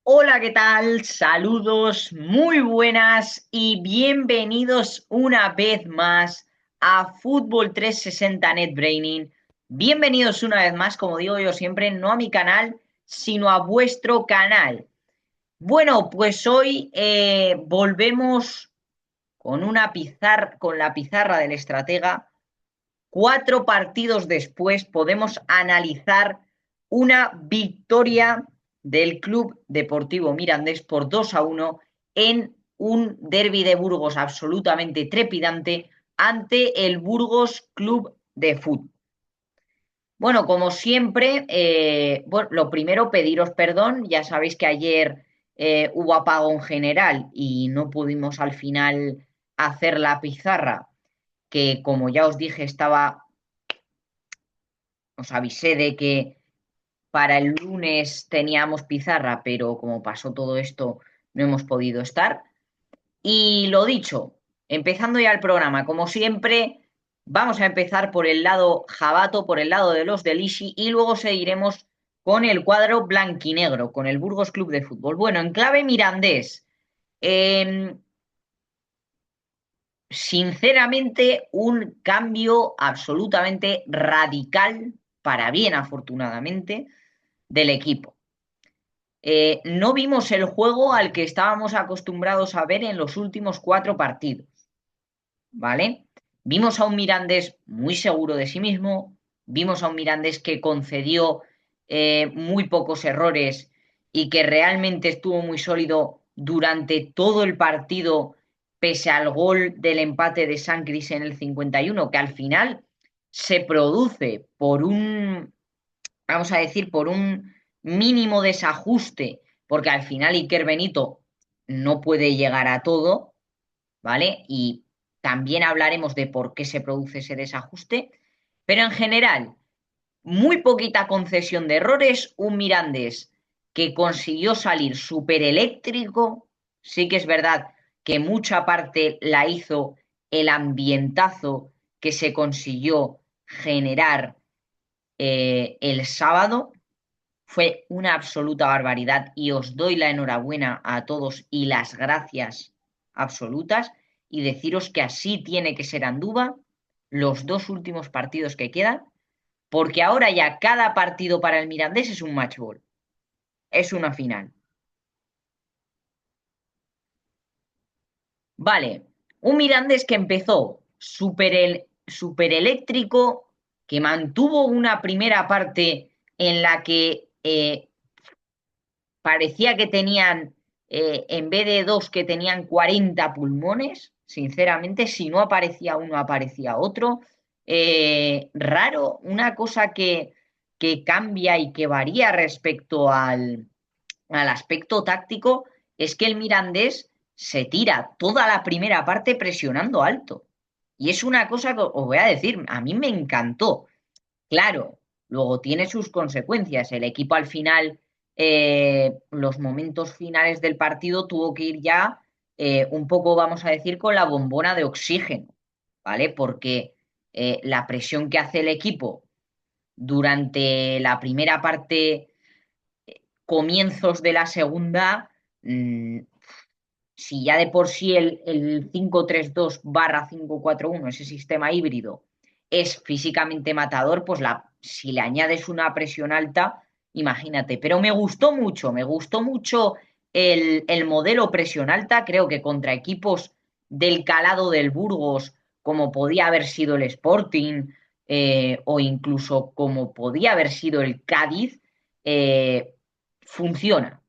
Hola, ¿qué tal? Saludos, muy buenas y bienvenidos una vez más a Fútbol 360 NetBraining. Bienvenidos una vez más, como digo yo siempre, no a mi canal, sino a vuestro canal. Bueno, pues hoy volvemos con la pizarra del estratega. 4 partidos después podemos analizar una victoria del Club Deportivo Mirandés por 2-1 en un derbi de Burgos absolutamente trepidante ante el Burgos Club de Fútbol. Bueno, como siempre, bueno, lo primero, pediros perdón. Ya sabéis que ayer hubo apagón general y no pudimos al final hacer la pizarra, que como ya os dije os avisé de que para el lunes teníamos pizarra, pero como pasó todo esto, no hemos podido estar. Y lo dicho, empezando ya el programa, como siempre, vamos a empezar por el lado jabato, por el lado de los de Lishi, y luego seguiremos con el cuadro blanquinegro, con el Burgos Club de Fútbol. Bueno, en clave mirandés. em, Sinceramente, un cambio absolutamente radical, para bien afortunadamente, del equipo. No vimos el juego al que estábamos acostumbrados a ver en los últimos 4 partidos, ¿vale? Vimos a un Mirandés muy seguro de sí mismo, vimos a un Mirandés que concedió muy pocos errores y que realmente estuvo muy sólido durante todo el partido, pese al gol del empate de Sancris en el 51, que al final se produce por vamos a decir, por un mínimo desajuste, porque al final Iker Benito no puede llegar a todo, ¿vale? Y también hablaremos de por qué se produce ese desajuste, pero en general, muy poquita concesión de errores, un Mirandés que consiguió salir súper eléctrico, sí que es verdad que mucha parte la hizo el ambientazo que se consiguió generar el sábado. Fue una absoluta barbaridad y os doy la enhorabuena a todos y las gracias absolutas y deciros que así tiene que ser Andúba los 2 últimos partidos que quedan, porque ahora ya cada partido para el Mirandés es un match ball, es una final. Vale, un Mirandés que empezó súper eléctrico, que mantuvo una primera parte en la que parecía que tenían, en vez de dos, que tenían 40 pulmones, sinceramente, si no aparecía uno, aparecía otro. Raro, una cosa que cambia y que varía respecto al aspecto táctico es que el Mirandés se tira toda la primera parte presionando alto. Y es una cosa que os voy a decir, a mí me encantó. Claro, luego tiene sus consecuencias. El equipo al final, los momentos finales del partido, tuvo que ir ya un poco, vamos a decir, con la bombona de oxígeno, ¿vale? Porque la presión que hace el equipo durante la primera parte, comienzos de la segunda, mm, si ya de por sí el 5-3-2/5-4-1, ese sistema híbrido, es físicamente matador, pues si le añades una presión alta, imagínate. Pero me gustó mucho el modelo presión alta. Creo que contra equipos del calado del Burgos, como podía haber sido el Sporting, o incluso como podía haber sido el Cádiz, funciona.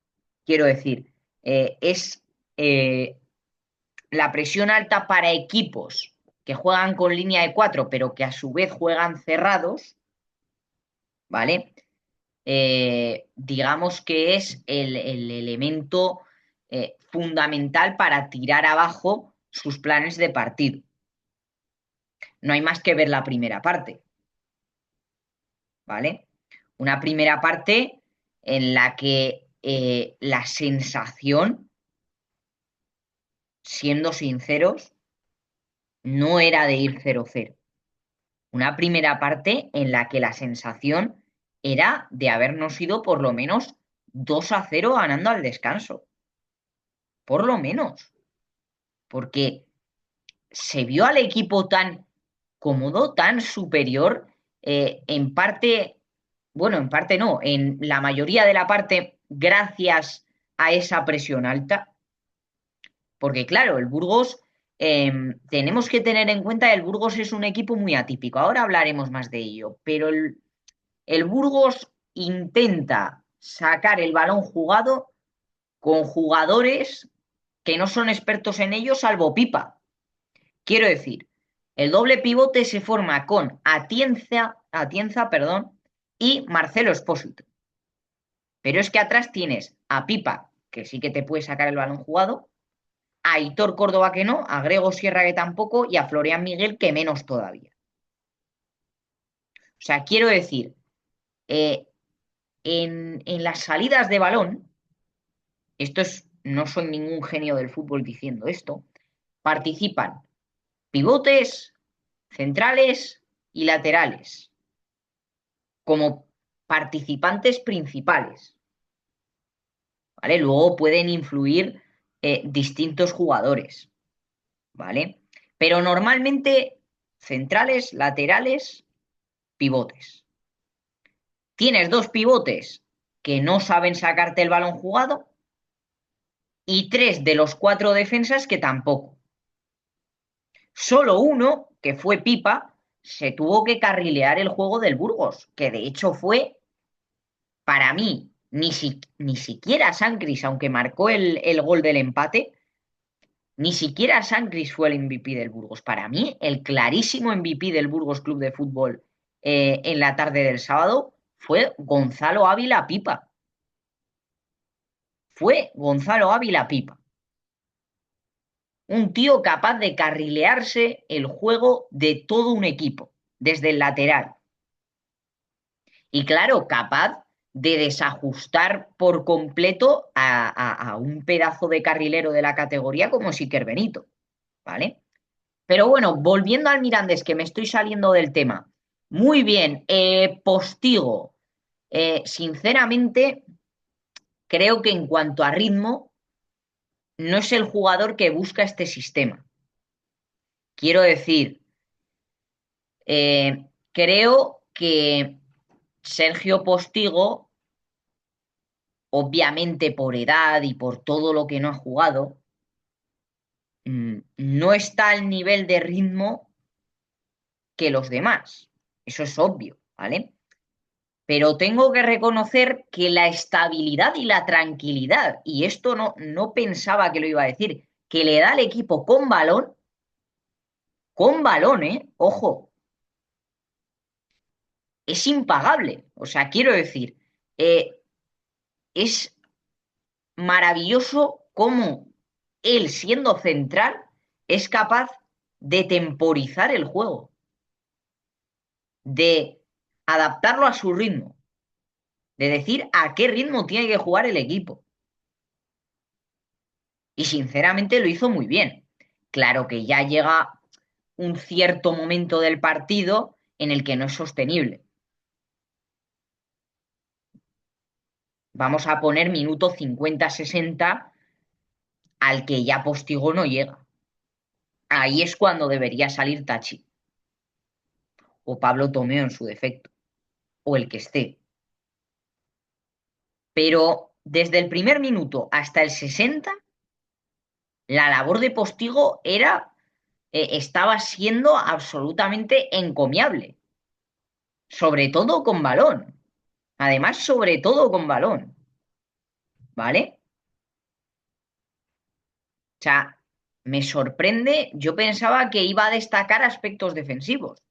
Quiero decir, es eh, la presión alta para equipos que juegan con línea de 4, pero que a su vez juegan cerrados, ¿vale? Digamos que es el elemento fundamental para tirar abajo sus planes de partido. No hay más que ver la primera parte, ¿vale? Una primera parte en la que la sensación, siendo sinceros, no era de ir 0-0. Una primera parte en la que la sensación era de habernos ido por lo menos 2-0 ganando al descanso. Por lo menos. Porque se vio al equipo tan cómodo, tan superior, en parte, bueno, en parte no, en la mayoría de la parte, gracias a esa presión alta. Porque claro, el Burgos, tenemos que tener en cuenta que el Burgos es un equipo muy atípico. Ahora hablaremos más de ello, pero el Burgos intenta sacar el balón jugado con jugadores que no son expertos en ello, salvo Pipa. Quiero decir, el doble pivote se forma con Atienza, perdón, y Marcelo Espósito. Pero es que atrás tienes a Pipa, que sí que te puede sacar el balón jugado, a Aitor Córdoba que no, a Grego Sierra que tampoco y a Florian Miguel que menos todavía. O sea, quiero decir, eh, en las salidas de balón, no soy ningún genio del fútbol diciendo esto, participan pivotes, centrales y laterales como participantes principales. ¿Vale? Luego pueden influir distintos jugadores, ¿vale? Pero normalmente centrales, laterales, pivotes. Tienes dos pivotes que no saben sacarte el balón jugado y tres de los cuatro defensas que tampoco. Solo uno, que fue Pipa, se tuvo que carrilear el juego del Burgos, que de hecho fue, para mí, ni siquiera Sancris, aunque marcó el gol del empate, ni siquiera Sancris fue el MVP del Burgos. Para mí, el clarísimo MVP del Burgos Club de Fútbol en la tarde del sábado fue Gonzalo Ávila Pipa. Fue Gonzalo Ávila Pipa. Un tío capaz de carrilearse el juego de todo un equipo, desde el lateral. Y claro, capaz de desajustar por completo a un pedazo de carrilero de la categoría como Siker Benito. ¿Vale? Pero bueno, volviendo al Mirandés, que me estoy saliendo del tema. Muy bien, Postigo. Sinceramente, creo que en cuanto a ritmo, no es el jugador que busca este sistema. Quiero decir, creo que Sergio Postigo, obviamente por edad y por todo lo que no ha jugado, no está al nivel de ritmo que los demás. Eso es obvio, ¿vale? Pero tengo que reconocer que la estabilidad y la tranquilidad, y esto no pensaba que lo iba a decir, que le da al equipo con balón, ¿eh? Ojo, es impagable. O sea, quiero decir, eh, es maravilloso cómo él, siendo central, es capaz de temporizar el juego, de adaptarlo a su ritmo, de decir a qué ritmo tiene que jugar el equipo. Y sinceramente lo hizo muy bien. Claro que ya llega un cierto momento del partido en el que no es sostenible. Vamos a poner minuto 50-60 al que ya Postigo no llega. Ahí es cuando debería salir Tachi o Pablo Tomeo en su defecto o el que esté. Pero desde el primer minuto hasta el 60, la labor de Postigo estaba siendo absolutamente encomiable, sobre todo con balón. Además, sobre todo con balón, ¿vale? O sea, me sorprende, yo pensaba que iba a destacar aspectos defensivos,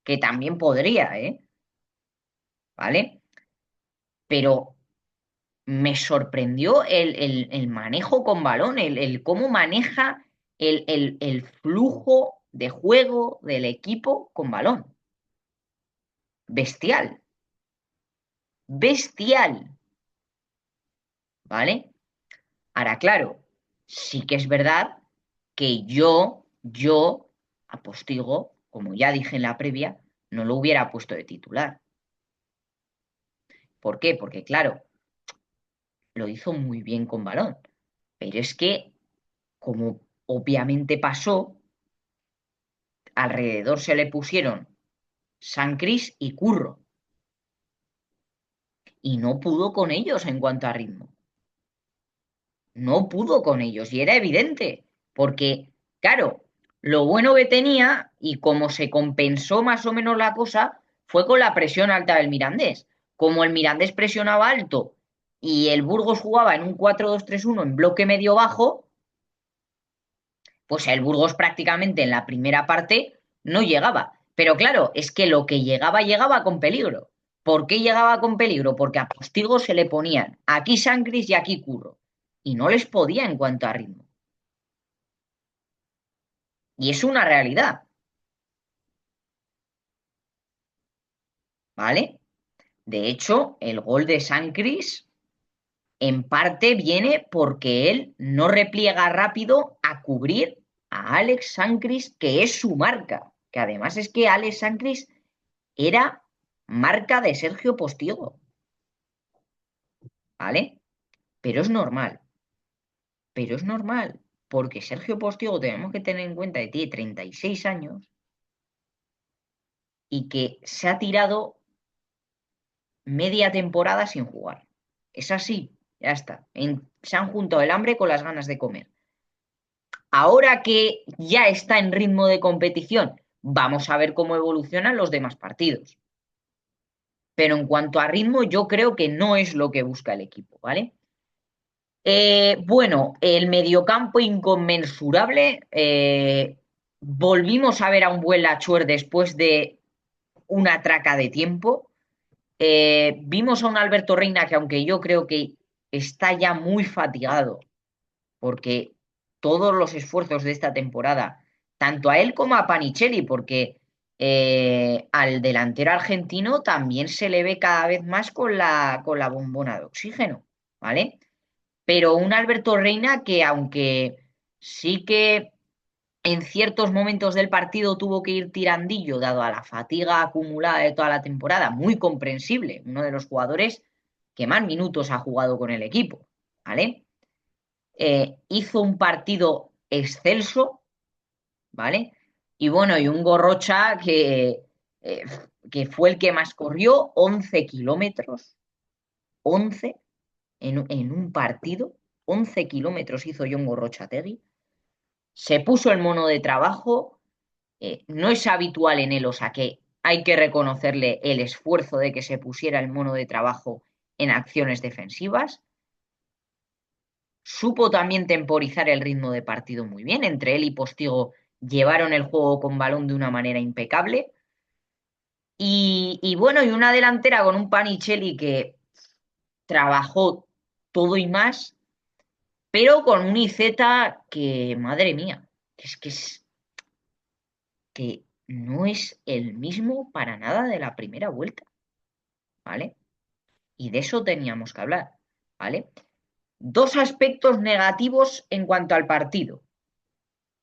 que también podría, ¿eh? ¿Vale? Pero me sorprendió el manejo con balón, el cómo maneja el flujo de juego del equipo con balón. Bestial, bestial, ¿vale? Ahora, claro, sí que es verdad que yo, a Postigo, como ya dije en la previa, no lo hubiera puesto de titular. ¿Por qué? Porque, claro, lo hizo muy bien con balón. Pero es que, como obviamente pasó, alrededor se le pusieron Sancris y Curro. Y no pudo con ellos en cuanto a ritmo. No pudo con ellos. Y era evidente. Porque, claro, lo bueno que tenía y como se compensó más o menos la cosa fue con la presión alta del Mirandés. Como el Mirandés presionaba alto y el Burgos jugaba en un 4-2-3-1 en bloque medio bajo, pues el Burgos prácticamente en la primera parte no llegaba. Pero claro, es que lo que llegaba, llegaba con peligro. ¿Por qué llegaba con peligro? Porque a Postigo se le ponían aquí Sancris y aquí Curro. Y no les podía en cuanto a ritmo. Y es una realidad, ¿vale? De hecho, el gol de Sancris en parte viene porque él no repliega rápido a cubrir a Alex Sancris, que es su marca. Que además es que Alex Sancris era marca de Sergio Postigo, ¿vale? Pero es normal, pero es normal, porque Sergio Postigo tenemos que tener en cuenta que tiene 36 años y que se ha tirado media temporada sin jugar. Es así, ya está. Se han juntado el hambre con las ganas de comer. Ahora que ya está en ritmo de competición, vamos a ver cómo evolucionan los demás partidos. Pero en cuanto a ritmo, yo creo que no es lo que busca el equipo, ¿vale? Bueno, el mediocampo inconmensurable. Volvimos a ver a un buen Lachuer después de una traca de tiempo. Vimos a un Alberto Reina que, aunque yo creo que está ya muy fatigado, porque todos los esfuerzos de esta temporada, tanto a él como a Panichelli, porque al delantero argentino también se le ve cada vez más con la bombona de oxígeno, ¿vale? Pero un Alberto Reina que, aunque sí que en ciertos momentos del partido tuvo que ir tirandillo, dado a la fatiga acumulada de toda la temporada, muy comprensible, uno de los jugadores que más minutos ha jugado con el equipo, ¿vale? Hizo un partido excelso, ¿vale? Y bueno, y un Gorrocha eh, que fue el que más corrió, 11 kilómetros, 11 en un partido, 11 kilómetros hizo John Gorrochategui, se puso el mono de trabajo, no es habitual en él, o sea que hay que reconocerle el esfuerzo de que se pusiera el mono de trabajo en acciones defensivas. Supo también temporizar el ritmo de partido muy bien. Entre él y Postigo llevaron el juego con balón de una manera impecable. Y bueno, y una delantera con un Panichelli que trabajó todo y más, pero con un Iceta que, madre mía, que no es el mismo para nada de la primera vuelta, ¿vale? Y de eso teníamos que hablar, ¿vale? Dos aspectos negativos en cuanto al partido,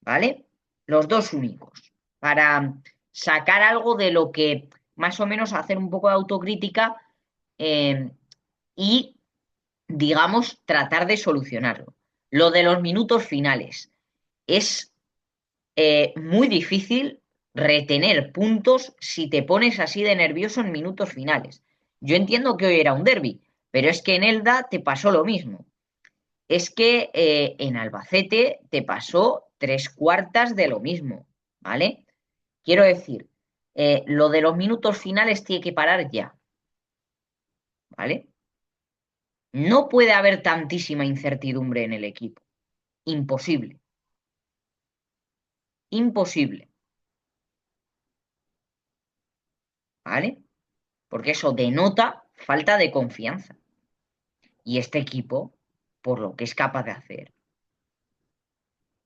¿vale? Los dos únicos, para sacar algo de lo que más o menos hacer un poco de autocrítica eh, y, digamos, tratar de solucionarlo. Lo de los minutos finales. Es muy difícil retener puntos si te pones así de nervioso en minutos finales. Yo entiendo que hoy era un derbi, pero es que en Elda te pasó lo mismo. Es que en Albacete te pasó tres cuartas de lo mismo, ¿vale? Quiero decir, lo de los minutos finales tiene que parar ya, ¿vale? No puede haber tantísima incertidumbre en el equipo. Imposible, imposible, ¿vale? Porque eso denota falta de confianza. Y este equipo, por lo que es capaz de hacer,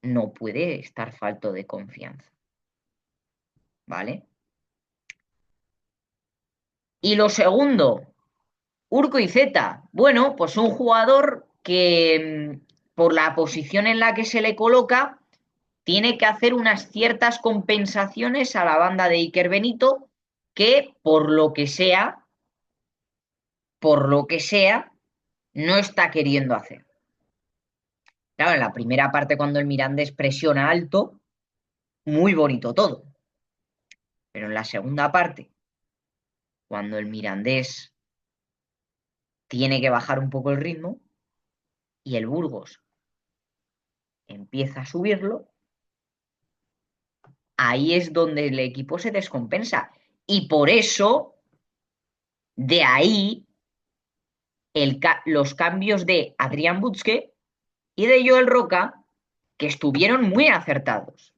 no puede estar falto de confianza, ¿vale? Y lo segundo, Urco y Zeta. Bueno, pues un jugador que por la posición en la que se le coloca tiene que hacer unas ciertas compensaciones a la banda de Iker Benito que por lo que sea, no está queriendo hacer. Claro, en la primera parte cuando el Mirandés presiona alto, muy bonito todo. Pero en la segunda parte, cuando el Mirandés tiene que bajar un poco el ritmo y el Burgos empieza a subirlo, ahí es donde el equipo se descompensa. Y por eso, de ahí, los cambios de Adrián Butzke y de Joel Roca, que estuvieron muy acertados.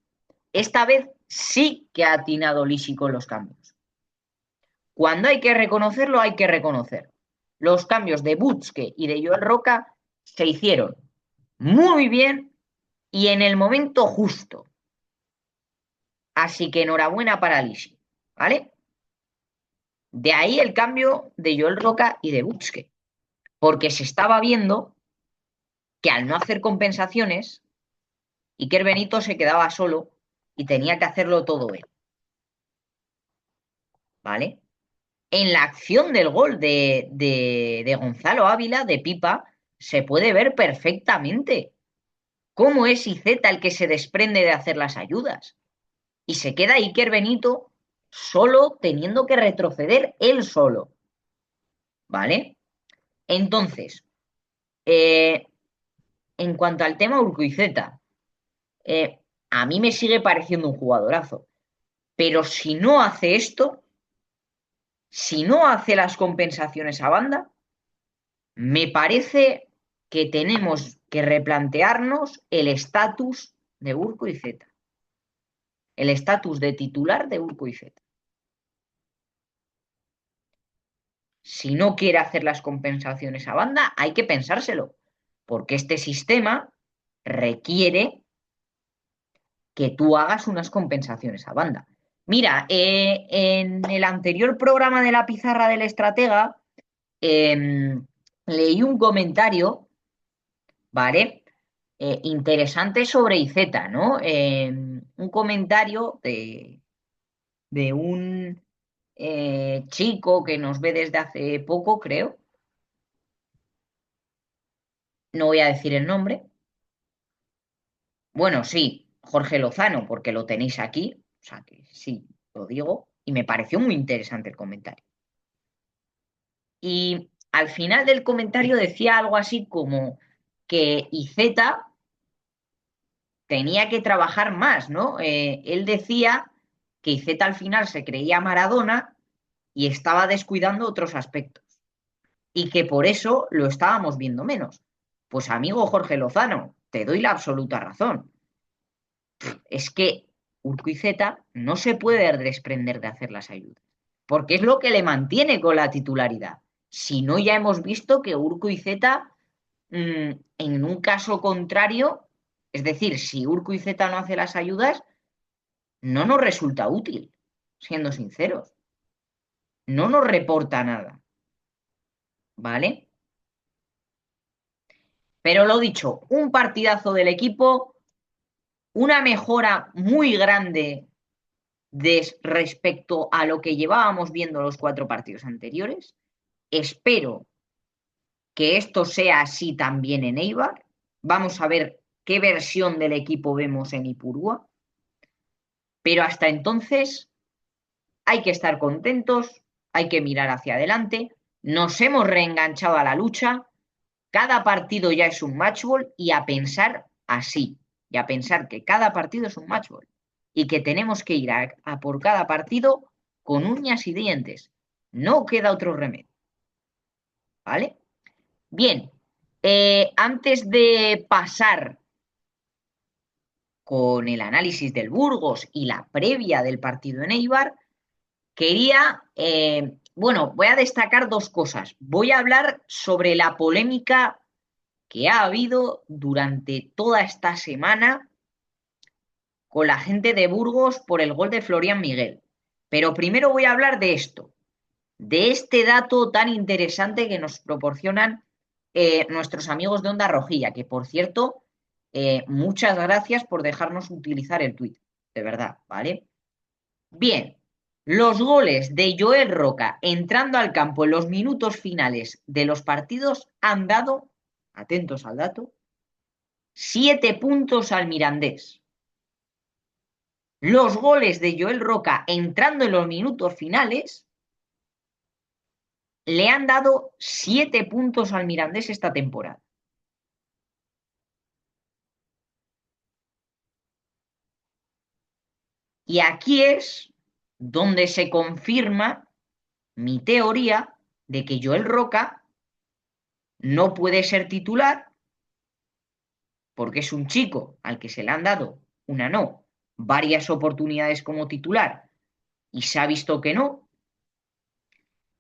Esta vez sí que ha atinado Lisi con los cambios. Cuando hay que reconocerlo, hay que reconocer. Los cambios de Butzke y de Joel Roca se hicieron muy bien y en el momento justo. Así que enhorabuena para Lisi, ¿vale? De ahí el cambio de Joel Roca y de Butzke, porque se estaba viendo que al no hacer compensaciones, Iker Benito se quedaba solo y tenía que hacerlo todo él, ¿vale? En la acción del gol de Gonzalo Ávila, de Pipa, se puede ver perfectamente cómo es Iceta el que se desprende de hacer las ayudas. Y se queda Iker Benito solo teniendo que retroceder él solo, ¿vale? Entonces, eh, en cuanto al tema Urquizueta, eh, a mí me sigue pareciendo un jugadorazo, pero si no hace esto, si no hace las compensaciones a banda, me parece que tenemos que replantearnos el estatus de Urquizueta, el estatus de titular de Urquizueta. Si no quiere hacer las compensaciones a banda, hay que pensárselo, porque este sistema requiere que tú hagas unas compensaciones a banda. Mira, en el anterior programa de la pizarra del estratega, leí un comentario, ¿vale? Interesante sobre Iceta, ¿no? Un comentario de un chico que nos ve desde hace poco, creo. No voy a decir el nombre. Bueno, sí, Jorge Lozano, porque lo tenéis aquí. O sea que sí, lo digo. Y me pareció muy interesante el comentario. Y al final del comentario decía algo así como que Iceta tenía que trabajar más, ¿no? Él decía que Iceta al final se creía Maradona y estaba descuidando otros aspectos y que por eso lo estábamos viendo menos. Pues amigo Jorge Lozano, te doy la absoluta razón. Es que Urquizueta no se puede desprender de hacer las ayudas, porque es lo que le mantiene con la titularidad. Si no, ya hemos visto que Urquizueta, en un caso contrario, es decir, si Urquizueta no hace las ayudas, no nos resulta útil, siendo sinceros. No nos reporta nada, ¿vale? Pero lo dicho, un partidazo del equipo, una mejora muy grande respecto a lo que llevábamos viendo los 4 partidos anteriores. Espero que esto sea así también en Eibar. Vamos a ver qué versión del equipo vemos en Ipurúa. Pero hasta entonces hay que estar contentos, hay que mirar hacia adelante. Nos hemos reenganchado a la lucha. Cada partido ya es un matchball y a pensar así. Y a pensar que cada partido es un matchball. Y que tenemos que ir a por cada partido con uñas y dientes. No queda otro remedio. ¿Vale? Bien, antes de pasar con el análisis del Burgos y la previa del partido en Eibar, quería, bueno, voy a destacar 2 cosas. Voy a hablar sobre la polémica que ha habido durante toda esta semana con la gente de Burgos por el gol de Florian Miguel. Pero primero voy a hablar de esto, de este dato tan interesante que nos proporcionan nuestros amigos de Onda Rojilla, que por cierto, muchas gracias por dejarnos utilizar el tuit, de verdad, ¿vale? Bien, Los goles de Joel Roca entrando al campo en los minutos finales de los partidos han dado, atentos al dato, 7 puntos al Mirandés. Los goles de Joel Roca entrando en los minutos finales le han dado 7 puntos al Mirandés esta temporada. Y aquí es donde se confirma mi teoría de que Joel Roca no puede ser titular porque es un chico al que se le han dado una no, varias oportunidades como titular y se ha visto que no,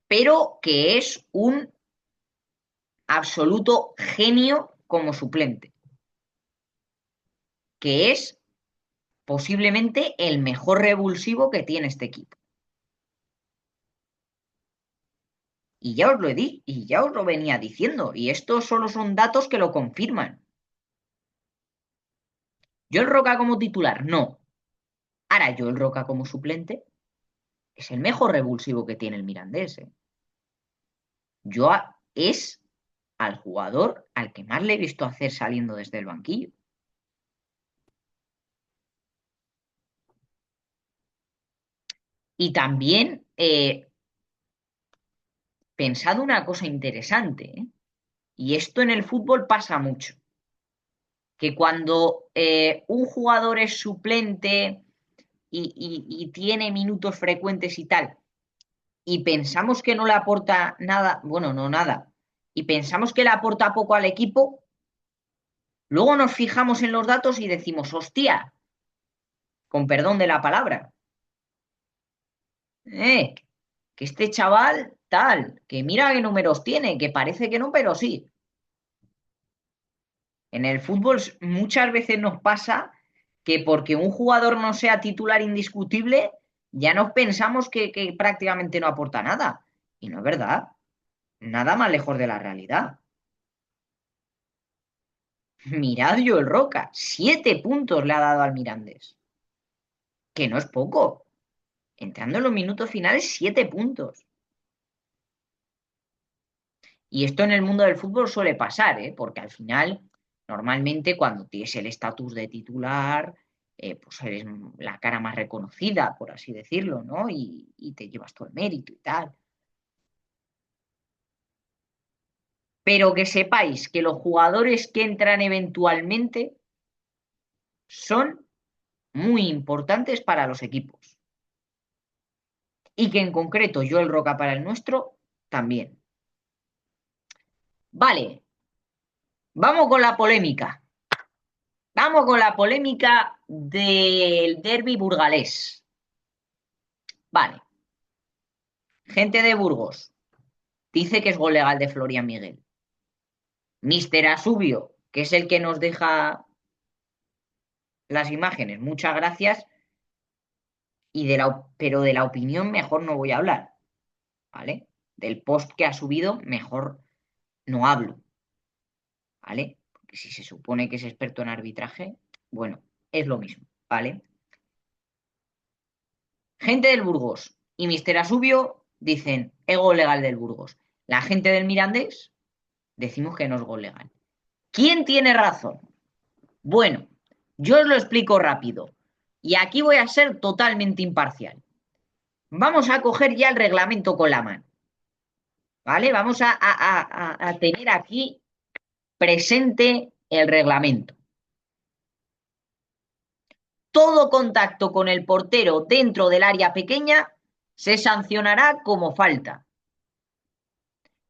pero que es un absoluto genio como suplente, que es posiblemente el mejor revulsivo que tiene este equipo. Y ya os lo he dicho, y ya os lo venía diciendo, y estos solo son datos que lo confirman. Joel Roca como titular, no. Ahora Joel Roca como suplente es el mejor revulsivo que tiene el Mirandés. Yo es al jugador al que más le he visto hacer saliendo desde el banquillo. Y también pensado una cosa interesante, y esto en el fútbol pasa mucho, que cuando un jugador es suplente y tiene minutos frecuentes y tal, y pensamos que no le aporta nada, bueno, no nada, y pensamos que le aporta poco al equipo, luego nos fijamos en los datos y decimos, hostia, con perdón de la palabra, eh, que este chaval tal, que mira qué números tiene, que parece que no, pero sí. En el fútbol muchas veces nos pasa que porque un jugador no sea titular indiscutible, ya nos pensamos que prácticamente no aporta nada. Y no es verdad. Nada más lejos de la realidad. Mirad el Roca, 7 puntos le ha dado al Mirandés. Que no es poco. Entrando en los minutos finales, 7 puntos. Y esto en el mundo del fútbol suele pasar, ¿eh? Porque al final, normalmente cuando tienes el estatus de titular, pues eres la cara más reconocida, por así decirlo, ¿no? Y te llevas todo el mérito y tal. Pero que sepáis que los jugadores que entran eventualmente son muy importantes para los equipos. Y que en concreto yo el Roca para el nuestro también. Vale, vamos con la polémica. Vamos con la polémica del derbi burgalés. Vale, gente de Burgos dice que es gol legal de Florian Miguel. Mister Asubio, que es el que nos deja las imágenes, muchas gracias, pero de la opinión mejor no voy a hablar, ¿vale? Del post que ha subido mejor no hablo, ¿vale? Porque si se supone que es experto en arbitraje, bueno, es lo mismo, ¿vale? Gente del Burgos y Mister Asubio dicen, es gol legal del Burgos. La gente del Mirandés decimos que no es gol legal. ¿Quién tiene razón? Bueno, yo os lo explico rápido. Y aquí voy a ser totalmente imparcial. Vamos a coger ya el reglamento con la mano. ¿Vale? Vamos a tener aquí presente el reglamento. Todo contacto con el portero dentro del área pequeña se sancionará como falta.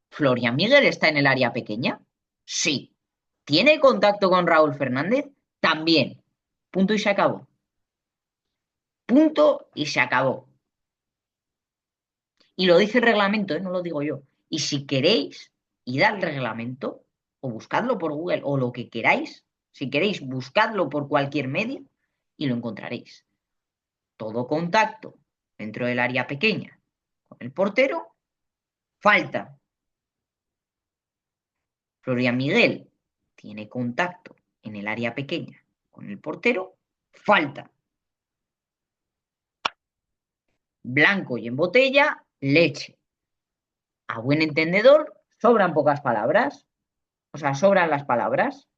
¿Florian Miguel está en el área pequeña? Sí. ¿Tiene contacto con Raúl Fernández? También. Punto y se acabó. Punto y se acabó. Y lo dice el reglamento, no lo digo yo. Y si queréis, id al reglamento o buscadlo por Google o lo que queráis. Si queréis, buscadlo por cualquier medio y lo encontraréis. Todo contacto dentro del área pequeña con el portero, falta. Florian Miguel tiene contacto en el área pequeña con el portero, falta. blanco y en botella, leche. A buen entendedor, sobran pocas palabras. O sea, sobran las palabras.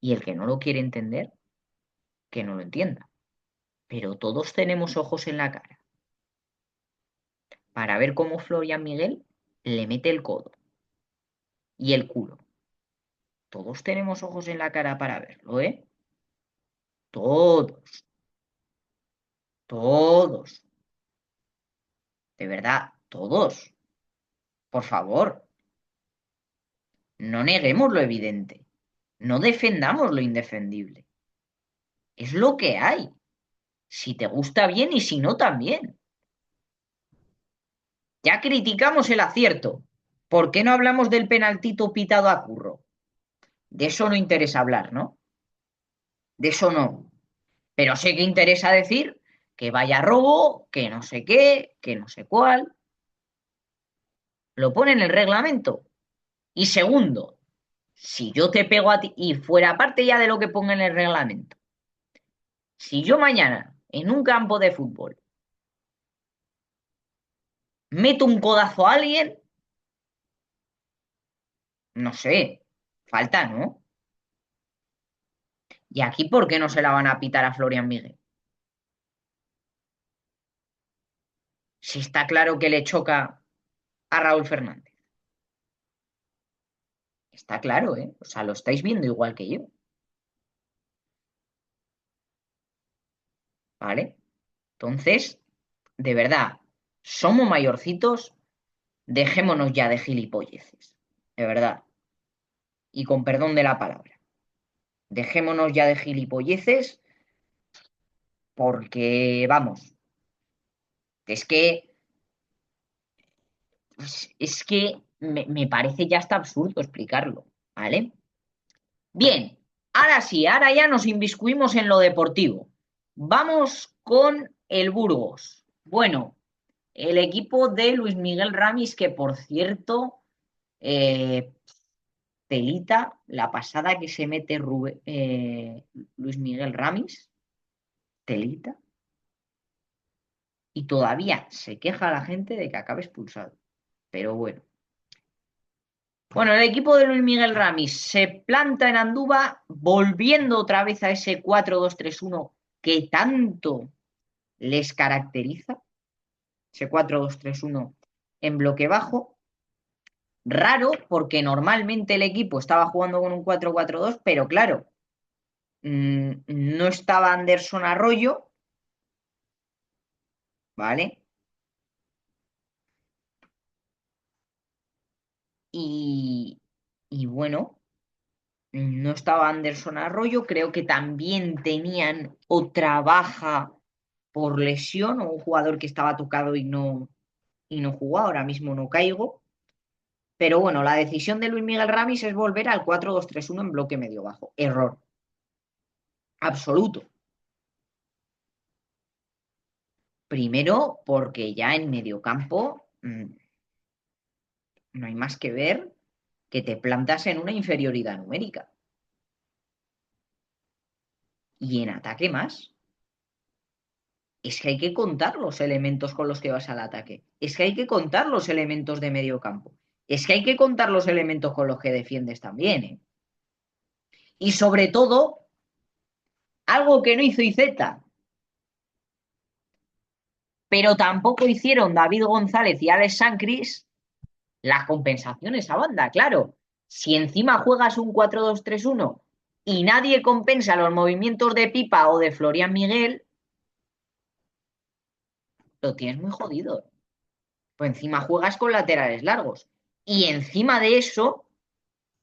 Y el que no lo quiere entender, que no lo entienda. Pero todos tenemos ojos en la cara para ver cómo Florian Miguel le mete el codo y el culo. Todos tenemos ojos en la cara para verlo, ¿eh? Todos, todos. De verdad, todos. Por favor, no neguemos lo evidente. No defendamos lo indefendible. Es lo que hay. Si te gusta bien y si no también. Ya criticamos el acierto. ¿Por qué no hablamos del penaltito pitado a Curro? De eso no interesa hablar, ¿no? De eso no. Pero sé que interesa decir que vaya robo, que no sé qué, que no sé cuál. Lo pone en el reglamento. Y segundo, si yo te pego a ti, y fuera parte ya de lo que ponga en el reglamento, si yo mañana en un campo de fútbol meto un codazo a alguien, no sé, falta, ¿no? ¿Y aquí por qué no se la van a pitar a Florian Miguel? Si está claro que le choca a Raúl Fernández. Está claro, ¿eh? O sea, lo estáis viendo igual que yo, ¿vale? Entonces, de verdad, somos mayorcitos, dejémonos ya de gilipolleces, de verdad, y con perdón de la palabra. Dejémonos ya de gilipolleces porque, vamos, es que, es que me parece ya hasta absurdo explicarlo, ¿vale? Bien, ahora sí, ahora ya nos inmiscuimos en lo deportivo. Vamos con el Burgos. Bueno, el equipo de Luis Miguel Ramis, que por cierto, eh, telita la pasada que se mete Luis Miguel Ramis, telita, y todavía se queja la gente de que acabe expulsado. Pero bueno. Bueno, el equipo de Luis Miguel Ramis se planta en Andúba, volviendo otra vez a ese 4-2-3-1 que tanto les caracteriza, ese 4-2-3-1 en bloque bajo. Raro, porque normalmente el equipo estaba jugando con un 4-4-2, pero claro, no estaba Anderson Arroyo, ¿vale? Y, y bueno, no estaba Anderson Arroyo, creo que también tenían otra baja por lesión o un jugador que estaba tocado y no jugó, ahora mismo no caigo. Pero bueno, la decisión de Luis Miguel Ramis es volver al 4-2-3-1 en bloque medio bajo. Error. Absoluto. Primero, porque ya en medio campo no hay más que ver que te plantas en una inferioridad numérica. Y en ataque más. Es que hay que contar los elementos con los que vas al ataque. Es que hay que contar los elementos de medio campo. Es que hay que contar los elementos con los que defiendes también, ¿eh? Y sobre todo, algo que no hizo Izeta, pero tampoco hicieron David González y Alex Sancris, las compensaciones a banda, claro. Si encima juegas un 4-2-3-1 y nadie compensa los movimientos de Pipa o de Florian Miguel, lo tienes muy jodido. Pues encima juegas con laterales largos. Y encima de eso,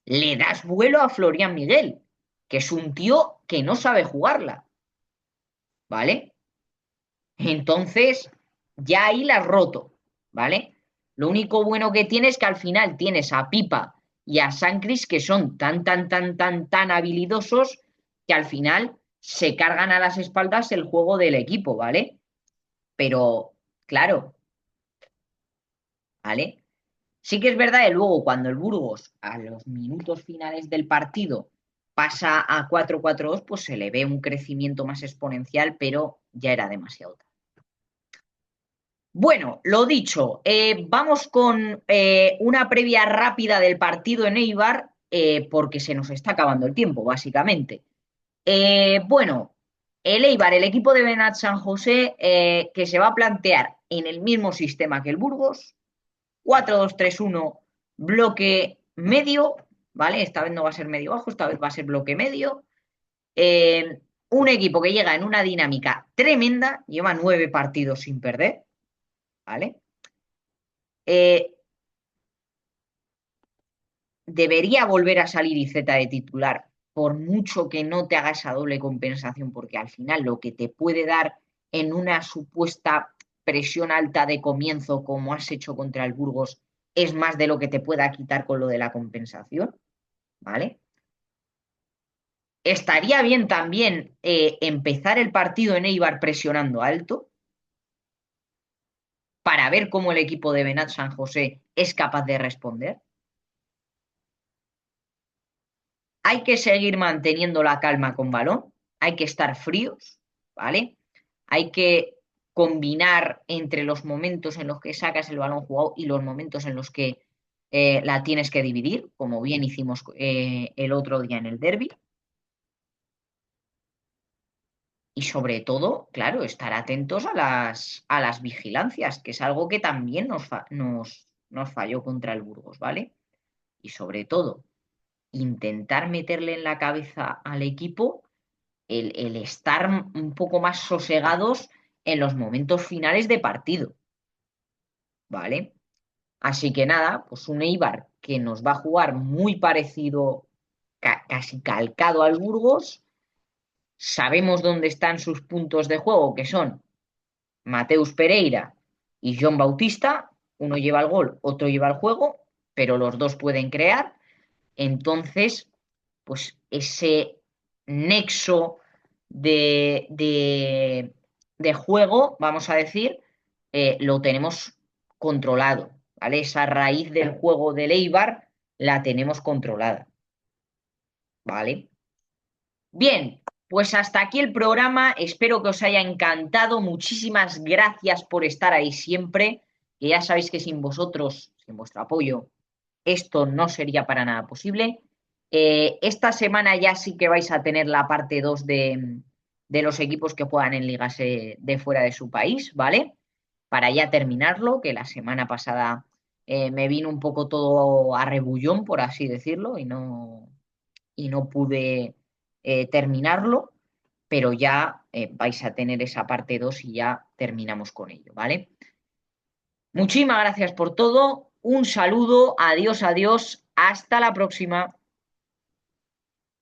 le das vuelo a Florian Miguel, que es un tío que no sabe jugarla. ¿Vale? Entonces, ya ahí la has roto. ¿Vale? Lo único bueno que tienes es que al final tienes a Pipa y a Sancris que son tan, tan, tan, tan, tan habilidosos que al final se cargan a las espaldas el juego del equipo, ¿vale? Pero, claro, ¿vale? Sí que es verdad que luego cuando el Burgos, a los minutos finales del partido, pasa a 4-4-2, pues se le ve un crecimiento más exponencial, pero ya era demasiado tarde. Bueno, lo dicho, vamos con una previa rápida del partido en Eibar, porque se nos está acabando el tiempo, básicamente. Bueno, el Eibar, el equipo de Benat San José, que se va a plantear en el mismo sistema que el Burgos, 4-2-3-1, bloque medio, ¿vale? Esta vez no va a ser medio bajo, esta vez va a ser bloque medio. Un equipo que llega en una dinámica tremenda, lleva 9 partidos sin perder, ¿vale? Eh, Debería volver a salir Iceta de titular, por mucho que no te haga esa doble compensación, porque al final lo que te puede dar en una supuesta presión alta de comienzo, como has hecho contra el Burgos, es más de lo que te pueda quitar con lo de la compensación, ¿vale? Estaría bien también empezar el partido en Eibar presionando alto para ver cómo el equipo de Benat San José es capaz de responder. Hay que seguir manteniendo la calma con balón, hay que estar fríos, ¿vale? Hay que combinar entre los momentos en los que sacas el balón jugado y los momentos en los que la tienes que dividir, como bien hicimos el otro día en el derby. Y sobre todo, claro, estar atentos a las vigilancias, que es algo que también nos falló contra el Burgos, ¿vale? Y sobre todo, intentar meterle en la cabeza al equipo el estar un poco más sosegados en los momentos finales de partido, ¿vale? Así que nada, pues un Eibar que nos va a jugar muy parecido, casi calcado al Burgos. Sabemos dónde están sus puntos de juego, que son Mateus Pereira y John Bautista. Uno lleva el gol, otro lleva el juego, pero los dos pueden crear. Entonces, pues ese nexo de juego, vamos a decir, lo tenemos controlado, ¿vale? Esa raíz del juego del Eibar la tenemos controlada, ¿vale? Bien, pues hasta aquí el programa. Espero que os haya encantado. Muchísimas gracias por estar ahí siempre. Que ya sabéis que sin vosotros, sin vuestro apoyo, esto no sería para nada posible. Esta semana ya sí que vais a tener la parte 2 de los equipos que juegan en ligas de fuera de su país, ¿vale? Para ya terminarlo, que la semana pasada me vino un poco todo a rebullón, por así decirlo, y no pude terminarlo, pero ya vais a tener esa parte 2 y ya terminamos con ello, ¿vale? Muchísimas gracias por todo, un saludo, adiós, adiós, hasta la próxima.